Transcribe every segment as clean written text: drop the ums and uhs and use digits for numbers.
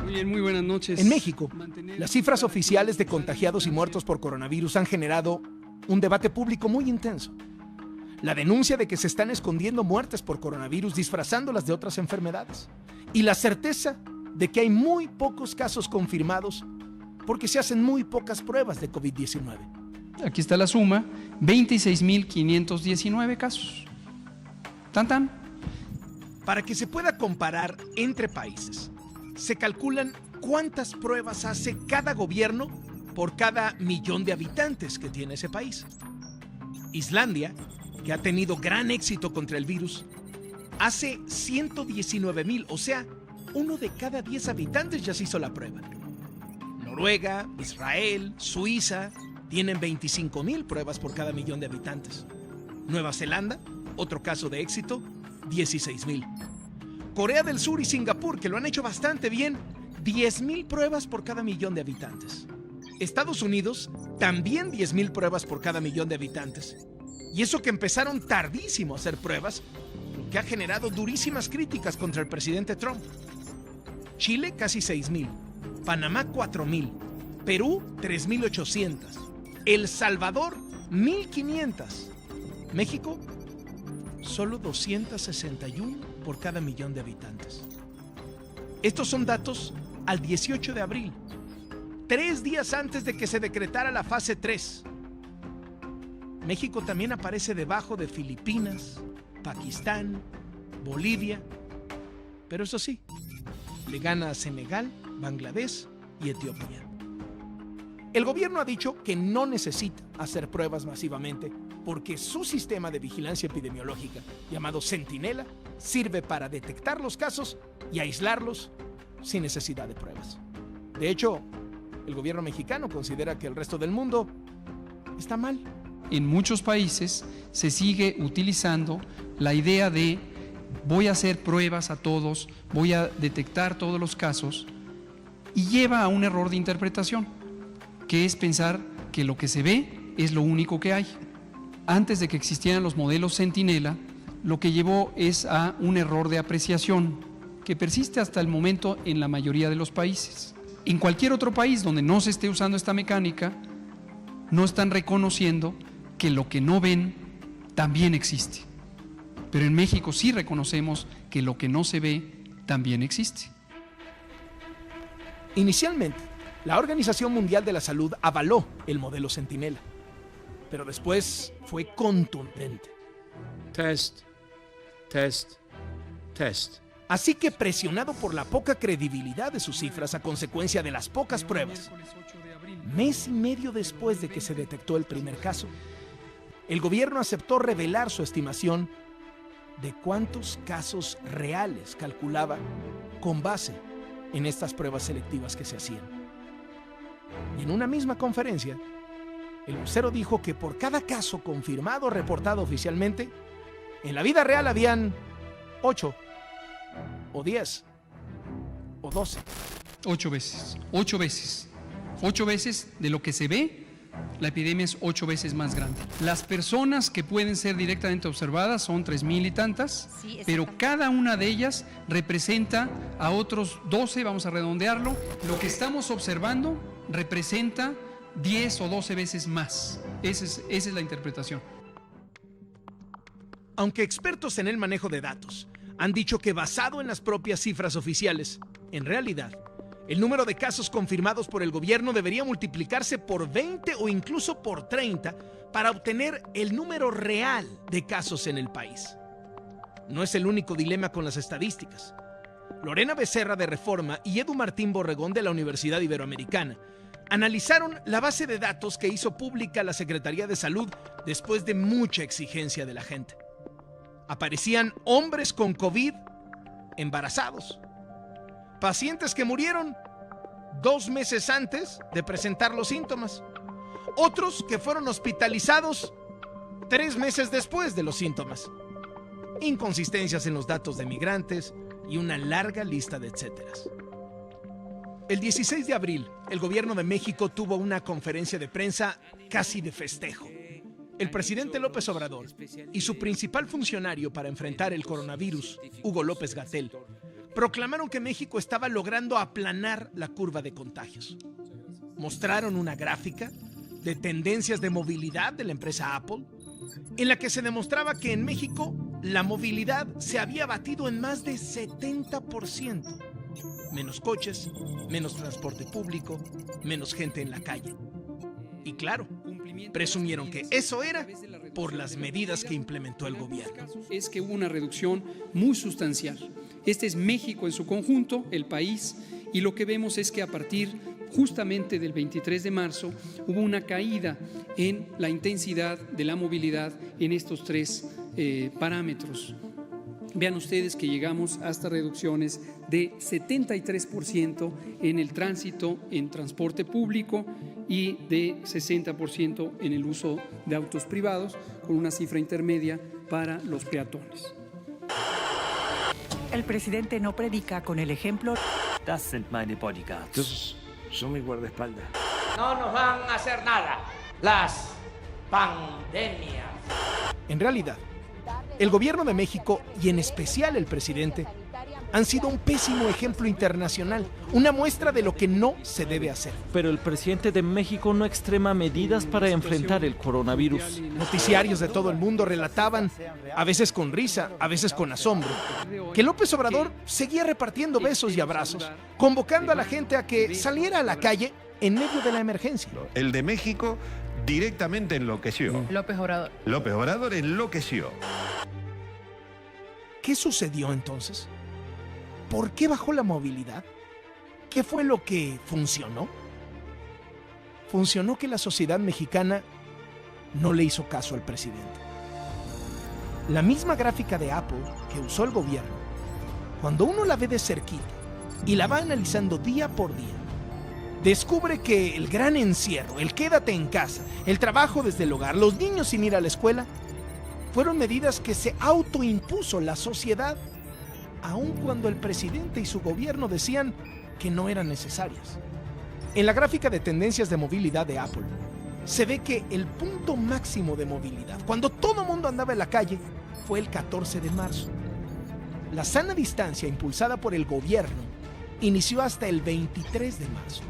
Bien, muy buenas noches. En México, las cifras oficiales de contagiados y muertos por coronavirus han generado un debate público muy intenso. La denuncia de que se están escondiendo muertes por coronavirus disfrazándolas de otras enfermedades. Y la certeza de que hay muy pocos casos confirmados porque se hacen muy pocas pruebas de COVID-19. Aquí está la suma, 26.519 casos. Tan tan. Para que se pueda comparar entre países, se calculan cuántas pruebas hace cada gobierno por cada millón de habitantes que tiene ese país. Islandia, que ha tenido gran éxito contra el virus, hace 119,000, o sea, 1 de cada 10 habitantes ya se hizo la prueba. Noruega, Israel, Suiza tienen 25,000 pruebas por cada millón de habitantes. Nueva Zelanda, otro caso de éxito, 16,000. Corea del Sur y Singapur, que lo han hecho bastante bien, 10,000 pruebas por cada millón de habitantes. Estados Unidos, también 10,000 pruebas por cada millón de habitantes. Y eso que empezaron tardísimo a hacer pruebas, lo que ha generado durísimas críticas contra el presidente Trump. Chile, casi 6,000. Panamá, 4,000. Perú, 3,800. El Salvador, 1,500. México, solo 261 por cada millón de habitantes. Estos son datos al 18 de abril, 3 días antes de que se decretara la fase 3. México también aparece debajo de Filipinas, Pakistán, Bolivia, pero eso sí, le gana a Senegal, Bangladesh y Etiopía. El gobierno ha dicho que no necesita hacer pruebas masivamente porque su sistema de vigilancia epidemiológica, llamado Centinela, sirve para detectar los casos y aislarlos sin necesidad de pruebas. De hecho, el gobierno mexicano considera que el resto del mundo está mal. En muchos países se sigue utilizando la idea de voy a hacer pruebas a todos, voy a detectar todos los casos, y lleva a un error de interpretación, que es pensar que lo que se ve es lo único que hay. Antes de que existieran los modelos Centinela, lo que llevó es a un error de apreciación que persiste hasta el momento en la mayoría de los países. En cualquier otro país donde no se esté usando esta mecánica, no están reconociendo que lo que no ven también existe. Pero en México sí reconocemos que lo que no se ve también existe. Inicialmente, la Organización Mundial de la Salud avaló el modelo Centinela, pero después fue contundente. Test, test, test. Así que, presionado por la poca credibilidad de sus cifras a consecuencia de las pocas pruebas, mes y medio después de que se detectó el primer caso, el gobierno aceptó revelar su estimación de cuántos casos reales calculaba con base en estas pruebas selectivas que se hacían. Y en una misma conferencia, el vocero dijo que por cada caso confirmado reportado oficialmente, en la vida real habían 8 o 10 o 12. 8 veces, 8 veces. 8 veces de lo que se ve, la epidemia es 8 veces más grande. Las personas que pueden ser directamente observadas son 3,000 y tantas, sí, pero cada una de ellas representa a otros 12, vamos a redondearlo. Lo que estamos observando representa 10 o 12 veces más. Esa es la interpretación. Aunque expertos en el manejo de datos han dicho que basado en las propias cifras oficiales, en realidad, el número de casos confirmados por el gobierno debería multiplicarse por 20 o incluso por 30 para obtener el número real de casos en el país. No es el único dilema con las estadísticas. Lorena Becerra de Reforma y Edu Martín Borregón de la Universidad Iberoamericana analizaron la base de datos que hizo pública la Secretaría de Salud después de mucha exigencia de la gente. Aparecían hombres con COVID embarazados, pacientes que murieron 2 meses antes de presentar los síntomas, otros que fueron hospitalizados 3 meses después de los síntomas, inconsistencias en los datos de migrantes y una larga lista de etcéteras. El 16 de abril, el gobierno de México tuvo una conferencia de prensa casi de festejo. El presidente López Obrador y su principal funcionario para enfrentar el coronavirus, Hugo López-Gatell, proclamaron que México estaba logrando aplanar la curva de contagios. Mostraron una gráfica de tendencias de movilidad de la empresa Apple, en la que se demostraba que en México la movilidad se había batido en más de 70%. Menos coches, menos transporte público, menos gente en la calle. Y claro, presumieron que eso era por las medidas que implementó el gobierno. Es que hubo una reducción muy sustancial. Este es México en su conjunto, el país, y lo que vemos es que a partir justamente del 23 de marzo hubo una caída en la intensidad de la movilidad en estos tres parámetros. Vean ustedes que llegamos hasta reducciones de 73% en el tránsito en transporte público y de 60% en el uso de autos privados, con una cifra intermedia para los peatones. El presidente no predica con el ejemplo. Das sind meine Bodyguards. Entonces, son mi guardaespaldas. No nos van a hacer nada las pandemias. En realidad, el gobierno de México, y en especial el presidente, han sido un pésimo ejemplo internacional, una muestra de lo que no se debe hacer. Pero el presidente de México no extrema medidas para enfrentar el coronavirus. Noticiarios de todo el mundo relataban, a veces con risa, a veces con asombro, que López Obrador seguía repartiendo besos y abrazos, convocando a la gente a que saliera a la calle en medio de la emergencia. El de México directamente enloqueció. López Obrador. López Obrador enloqueció. ¿Qué sucedió entonces? ¿Por qué bajó la movilidad? ¿Qué fue lo que funcionó? Funcionó que la sociedad mexicana no le hizo caso al presidente. La misma gráfica de Apple que usó el gobierno, cuando uno la ve de cerquita y la va analizando día por día, descubre que el gran encierro, el quédate en casa, el trabajo desde el hogar, los niños sin ir a la escuela, fueron medidas que se autoimpuso la sociedad, aun cuando el presidente y su gobierno decían que no eran necesarias. En la gráfica de tendencias de movilidad de Apple, se ve que el punto máximo de movilidad, cuando todo el mundo andaba en la calle, fue el 14 de marzo. La sana distancia impulsada por el gobierno inició hasta el 23 de marzo.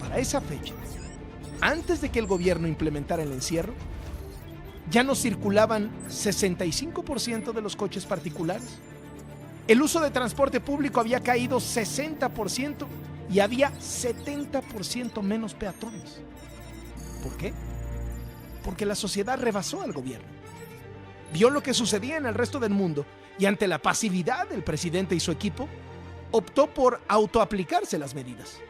Para esa fecha, antes de que el gobierno implementara el encierro, ya no circulaban 65% de los coches particulares. El uso de transporte público había caído 60% y había 70% menos peatones. ¿Por qué? Porque la sociedad rebasó al gobierno. Vio lo que sucedía en el resto del mundo y ante la pasividad del presidente y su equipo, optó por autoaplicarse las medidas.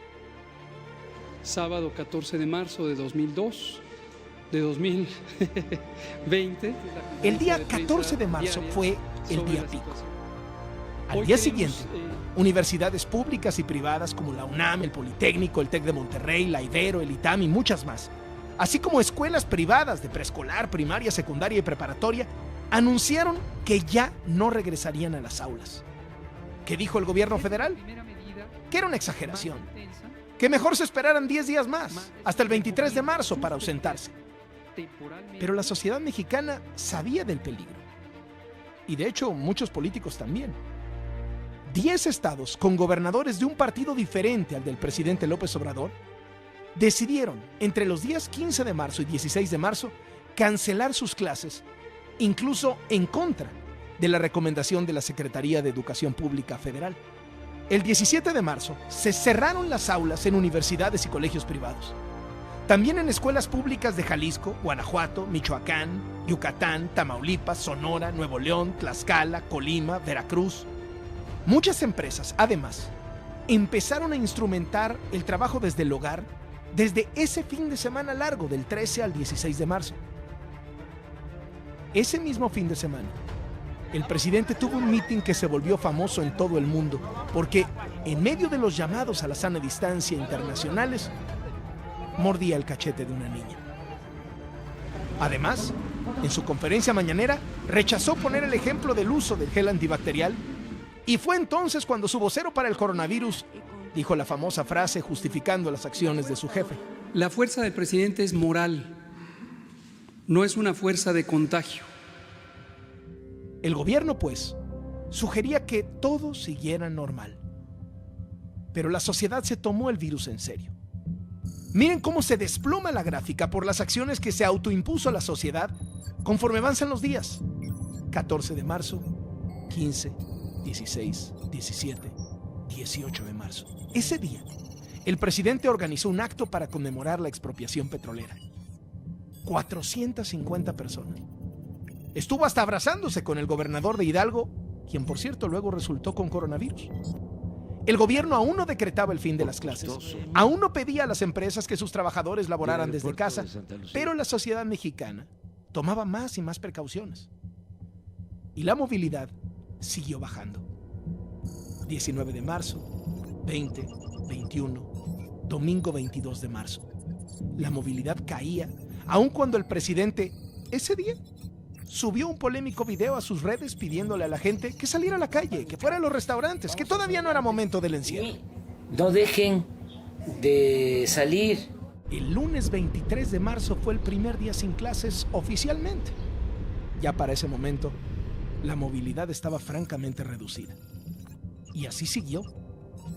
Sábado 14 de marzo de 2020. El día 14 de marzo fue el día pico. Al día siguiente, universidades públicas y privadas como la UNAM, el Politécnico, el TEC de Monterrey, la Ibero, el ITAM y muchas más, así como escuelas privadas de preescolar, primaria, secundaria y preparatoria, anunciaron que ya no regresarían a las aulas. ¿Qué dijo el gobierno federal? Que era una exageración, que mejor se esperaran 10 días más, hasta el 23 de marzo para ausentarse. Pero la sociedad mexicana sabía del peligro. Y de hecho, muchos políticos también. 10 estados con gobernadores de un partido diferente al del presidente López Obrador decidieron entre los días 15 de marzo y 16 de marzo cancelar sus clases, incluso en contra de la recomendación de la Secretaría de Educación Pública Federal. El 17 de marzo se cerraron las aulas en universidades y colegios privados. También en escuelas públicas de Jalisco, Guanajuato, Michoacán, Yucatán, Tamaulipas, Sonora, Nuevo León, Tlaxcala, Colima, Veracruz. Muchas empresas, además, empezaron a instrumentar el trabajo desde el hogar desde ese fin de semana largo del 13 al 16 de marzo. Ese mismo fin de semana, el presidente tuvo un mitin que se volvió famoso en todo el mundo porque, en medio de los llamados a la sana distancia internacionales, mordía el cachete de una niña. Además, en su conferencia mañanera, rechazó poner el ejemplo del uso del gel antibacterial y fue entonces cuando su vocero para el coronavirus dijo la famosa frase justificando las acciones de su jefe. La fuerza del presidente es moral, no es una fuerza de contagio. El gobierno, pues, sugería que todo siguiera normal. Pero la sociedad se tomó el virus en serio. Miren cómo se desploma la gráfica por las acciones que se autoimpuso la sociedad conforme avanzan los días. 14 de marzo, 15, 16, 17, 18 de marzo. Ese día, el presidente organizó un acto para conmemorar la expropiación petrolera. 450 personas. Estuvo hasta abrazándose con el gobernador de Hidalgo, quien por cierto luego resultó con coronavirus. El gobierno aún no decretaba el fin de las clases, aún no pedía a las empresas que sus trabajadores laboraran desde casa, pero la sociedad mexicana tomaba más y más precauciones. Y la movilidad siguió bajando. 19 de marzo, 20, 21, domingo 22 de marzo. La movilidad caía, aun cuando el presidente, ese día, subió un polémico video a sus redes pidiéndole a la gente que saliera a la calle, que fuera a los restaurantes, que todavía no era momento del encierro. No dejen de salir. El lunes 23 de marzo fue el primer día sin clases oficialmente. Ya para ese momento, la movilidad estaba francamente reducida. Y así siguió.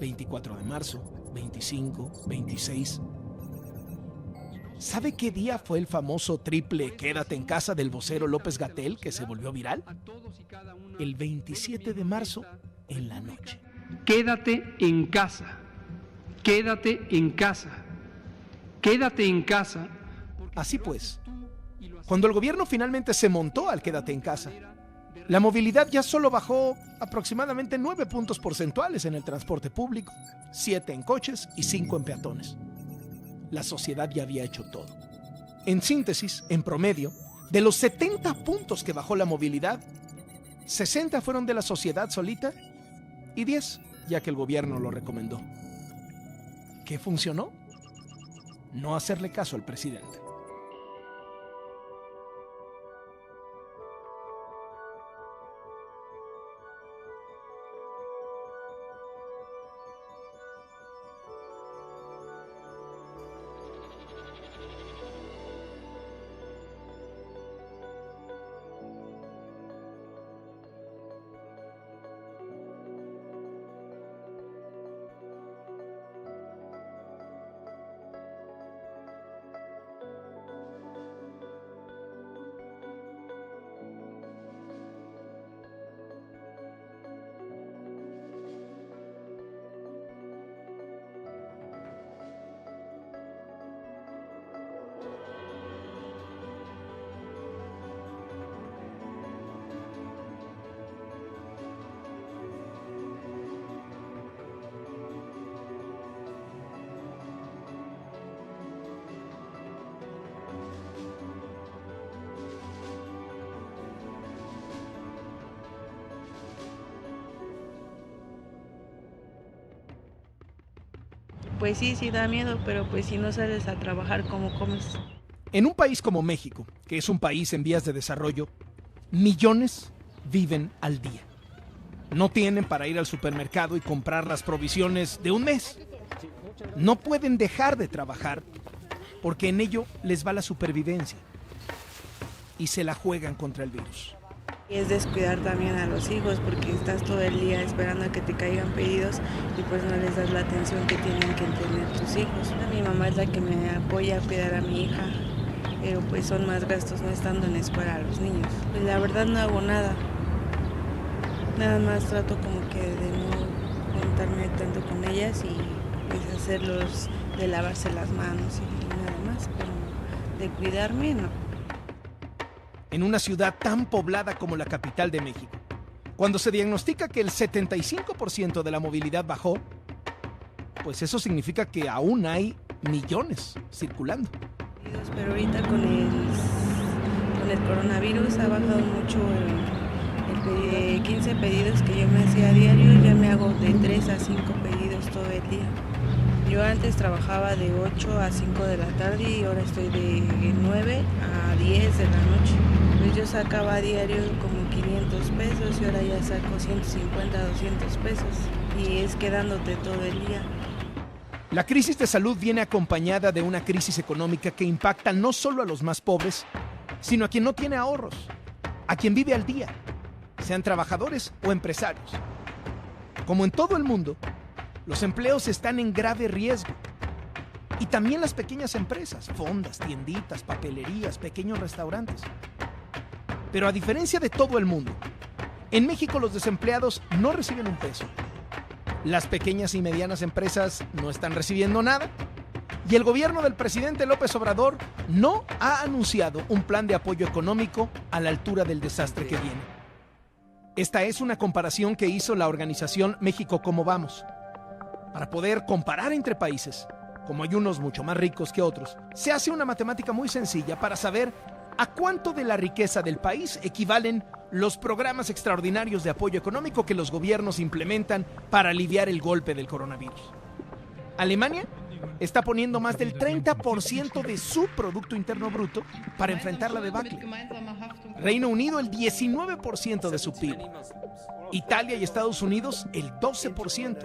24 de marzo, 25, 26. ¿Sabe qué día fue el famoso triple quédate en casa del vocero López-Gatell que se volvió viral? El 27 de marzo en la noche. Quédate en casa, quédate en casa, quédate en casa. Así pues, cuando el gobierno finalmente se montó al quédate en casa, la movilidad ya solo bajó aproximadamente 9 puntos porcentuales en el transporte público, 7 en coches y 5 en peatones. La sociedad ya había hecho todo. En síntesis, en promedio, de los 70 puntos que bajó la movilidad, 60 fueron de la sociedad solita y 10, ya que el gobierno lo recomendó. ¿Qué funcionó? No hacerle caso al presidente. Pues sí, sí da miedo, pero pues si no sales a trabajar, ¿cómo comes? En un país como México, que es un país en vías de desarrollo, millones viven al día. No tienen para ir al supermercado y comprar las provisiones de un mes. No pueden dejar de trabajar porque en ello les va la supervivencia y se la juegan contra el virus. Es descuidar también a los hijos porque estás todo el día esperando a que te caigan pedidos y pues no les das la atención que tienen que tener tus hijos. Mi mamá es la que me apoya a cuidar a mi hija, pero pues son más gastos no estando en la escuela a los niños. Pues la verdad no hago nada. Nada más trato como que de no juntarme tanto con ellas y pues hacerlos de lavarse las manos y nada más, pero de cuidarme no. En una ciudad tan poblada como la capital de México, cuando se diagnostica que el 75% de la movilidad bajó, pues eso significa que aún hay millones circulando. Pero ahorita con el coronavirus ha bajado mucho el 15 pedidos que yo me hacía a diario, ya me hago de 3 a 5 pedidos todo el día. Yo antes trabajaba de 8 a 5 de la tarde y ahora estoy de 9 a 10 de la noche. Pues yo sacaba a diario como 500 pesos y ahora ya saco 150, 200 pesos y es quedándote todo el día. La crisis de salud viene acompañada de una crisis económica que impacta no solo a los más pobres, sino a quien no tiene ahorros, a quien vive al día. sean trabajadores o empresarios. Como en todo el mundo, los empleos están en grave riesgo. Y también las pequeñas empresas, fondas, tienditas, papelerías, pequeños restaurantes. Pero a diferencia de todo el mundo, en México los desempleados no reciben un peso. Las pequeñas y medianas empresas no están recibiendo nada. Y el gobierno del presidente López Obrador no ha anunciado un plan de apoyo económico a la altura del desastre que viene. Esta es una comparación que hizo la organización México Cómo Vamos. Para poder comparar entre países, como hay unos mucho más ricos que otros, se hace una matemática muy sencilla para saber a cuánto de la riqueza del país equivalen los programas extraordinarios de apoyo económico que los gobiernos implementan para aliviar el golpe del coronavirus. Alemania está poniendo más del 30% de su Producto Interno Bruto para enfrentar la debacle. Reino Unido el 19% de su PIB. Italia y Estados Unidos el 12%.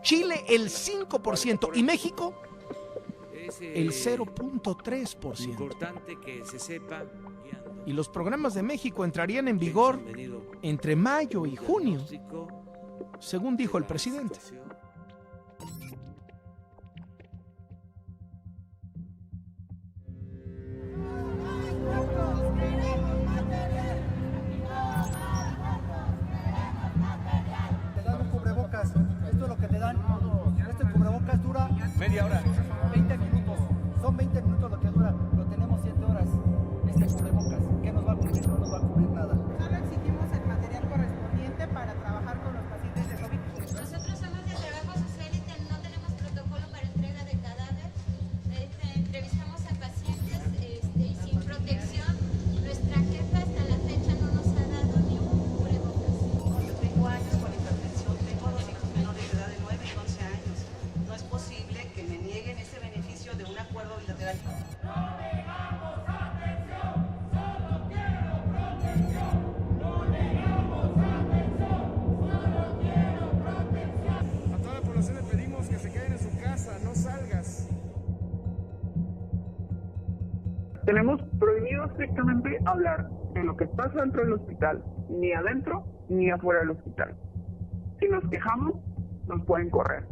Chile el 5% y México el 0.3%. Y los programas de México entrarían en vigor entre mayo y junio, según dijo el presidente. Te dan un cubrebocas, esto es lo que te dan. Este cubrebocas dura media hora, 20 minutos. Son 20 minutos lo que dura, lo tenemos 7 horas. Este cubrebocas, ¿qué nos va a cubrir? No nos va a cubrir nada. Solo exigimos el material correspondiente para trabajar con los pacientes de COVID. Nosotros somos de trabajo social y no tenemos protocolo para entrega de cadáver. Entrevistamos a pacientes y sin protección. Nuestra jefa hasta la fecha no nos ha dado ni un cubrebocas. Yo tengo años con hipertensión, tengo 2 hijos menores de edad de 9 y 11 años. No es posible que me nieguen ese beneficio de un acuerdo bilateral. Tenemos prohibido estrictamente hablar de lo que pasa dentro del hospital, ni adentro ni afuera del hospital. Si nos quejamos, nos pueden correr.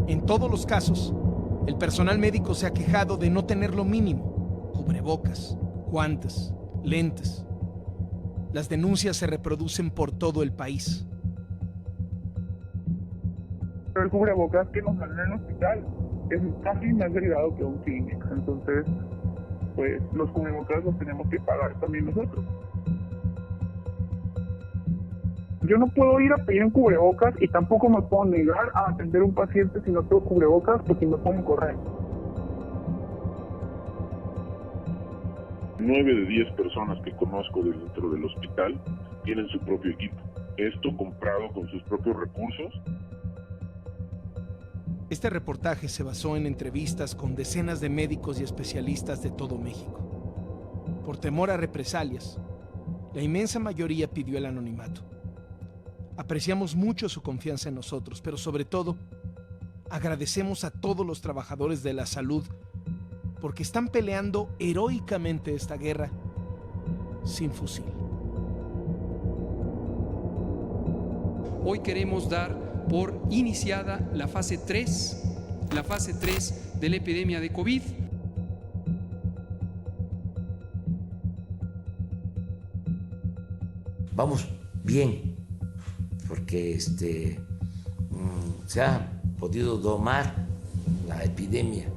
En todos los casos, el personal médico se ha quejado de no tener lo mínimo: cubrebocas, guantes, lentes. Las denuncias se reproducen por todo el país. Pero el cubrebocas que nos dan en el hospital es casi más delgado que un Kleenex, entonces pues los cubrebocas los tenemos que pagar también nosotros. Yo no puedo ir a pedir un cubrebocas y tampoco me puedo negar a atender a un paciente si no tengo cubrebocas porque me pueden correr. 9 de 10 personas que conozco dentro del hospital tienen su propio equipo. Esto comprado con sus propios recursos. Este reportaje se basó en entrevistas con decenas de médicos y especialistas de todo México. Por temor a represalias, la inmensa mayoría pidió el anonimato. Apreciamos mucho su confianza en nosotros, pero sobre todo, agradecemos a todos los trabajadores de la salud porque están peleando heroicamente esta guerra sin fusil. Hoy queremos dar por iniciada la fase 3 de la epidemia de COVID. Vamos bien, porque se ha podido domar la epidemia